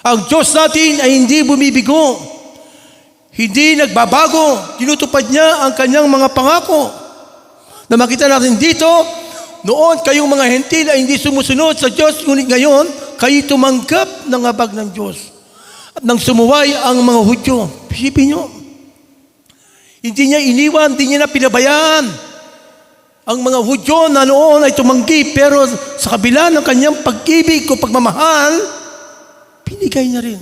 Ang Diyos natin ay hindi bumibigo. Hindi nagbabago. Tinutupad niya ang kanyang mga pangako. Na makita natin dito, noon kayong mga hentil ay hindi sumusunod sa Diyos, ngunit ngayon, kayo tumanggap ng habag ng Diyos. At nang sumuway ang mga Hudyo, isipin nyo, hindi niya iniwan, hindi niya na pinabayaan. Ang mga Hudyo na noon ay tumanggi, pero sa kabila ng kanyang pag-ibig o pagmamahal, pinigay niya rin.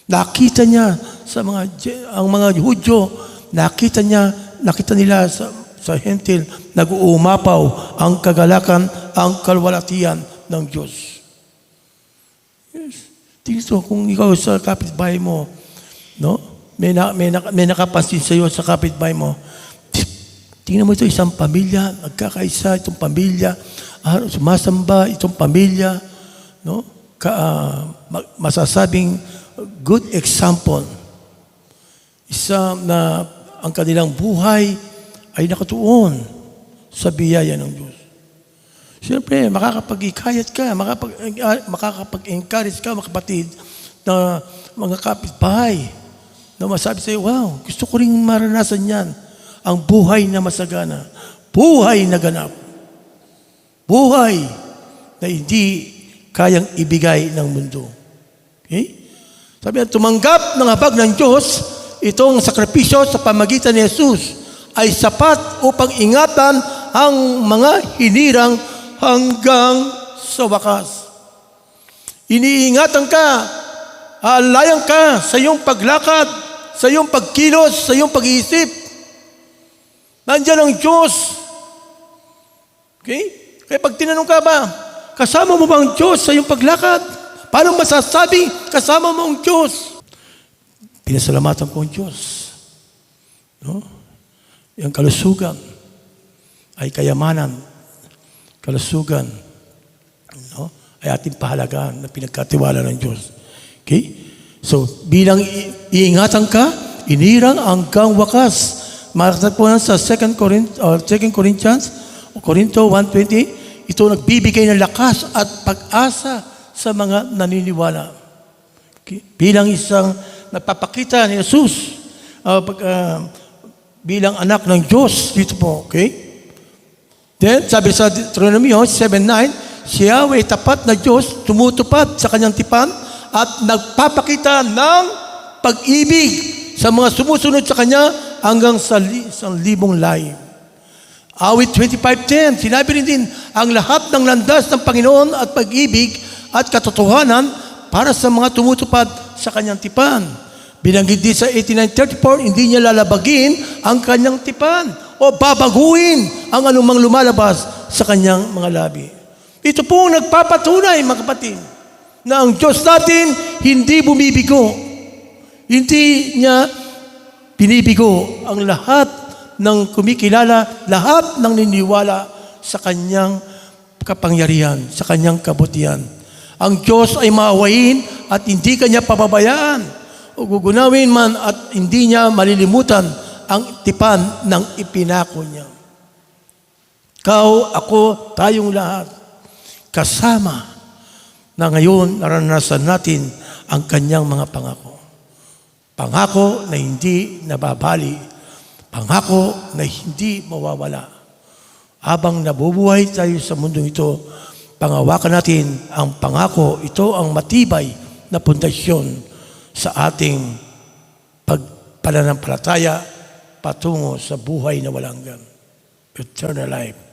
Nakita niya sa ang mga Hudyo, nakita nila sa hentil, nag-uumapaw ang kagalakan, ang kalwalatian ng Diyos. Yes. Tingnan kung ikaw sa kapitbahay mo, no? May nakapansin sa iyo sa kapitbahay mo. Tingnan mo ito, isang pamilya, nagkakaisa itong pamilya, sumasamba itong pamilya, no? Masasabing good example. Isa na ang kanilang buhay ay nakatuon sa biyaya ng Diyos. Siyempre, makakapag-ikayat ka, makakapag-encourage ka, mga kapatid, na mga kapitbahay, na masabi sa'yo, wow, gusto ko rin maranasan yan. Ang buhay na masagana, buhay na ganap, buhay na hindi kayang ibigay ng mundo. Okay? Sabi na, tumanggap ng habag ng Diyos, itong sakripisyo sa pamagitan ni Jesus ay sapat upang ingatan ang mga hinirang hanggang sa wakas. Iniingatan ka, aalayan ka sa iyong paglakad, sa iyong pagkilos, sa iyong pag-iisip. Nandiyan ang Diyos. Okay? Kaya pag tinanong ka ba, kasama mo ba ang Diyos sa iyong paglakad? Paano masasabi, kasama mo ang Diyos? Pinasalamatan ko ang Diyos. No? Yung kalusugan ay kayamanan. Kalusugan, no? Ay ating pahalagaan na pinagkatiwala ng Diyos. Okay? So, bilang iingatan ka, inirang hanggang wakas. Matatagpuan sa 2 Corinthians, o Corinto 1:20, ito nagbibigay ng lakas at pag-asa sa mga naniniwala. Okay? Bilang isang nagpapakita ni Jesus, bilang anak ng Diyos, dito po, okay? Then, sabi sa Deuteronomy 7:9, si Yahweh tapat na Diyos, tumutupad sa kanyang tipan at nagpapakita ng pag-ibig sa mga sumusunod sa kanya hanggang sa 1,000 lahi. Awit 25:10, sinabi rin din, ang lahat ng landas ng Panginoon at pag-ibig at katotohanan para sa mga tumutupad sa kanyang tipan. Binanggit din sa 89:34, hindi niya lalabagin ang kanyang tipan o babaguhin ang anumang lumalabas sa kanyang mga labi. Ito po nagpapatunay, mga kapatid, na ang Diyos natin hindi bumibigo. Hindi niya binibigo ang lahat ng kumikilala, lahat ng niniwala sa kanyang kapangyarihan, sa kanyang kabutihan. Ang Diyos ay maawain at hindi kanya pababayaan o gugunawin man at hindi niya malilimutan ang tipan ng ipinako niya. Ikaw, ako, tayong lahat, kasama na ngayon naranasan natin ang kanyang mga pangako. Pangako na hindi nababali. Pangako na hindi mawawala. Habang nabubuhay tayo sa mundong ito, pangawakan natin ang pangako. Ito ang matibay na pundasyon sa ating pagpananampalataya patungo sa buhay na walang hanggan. Eternal life.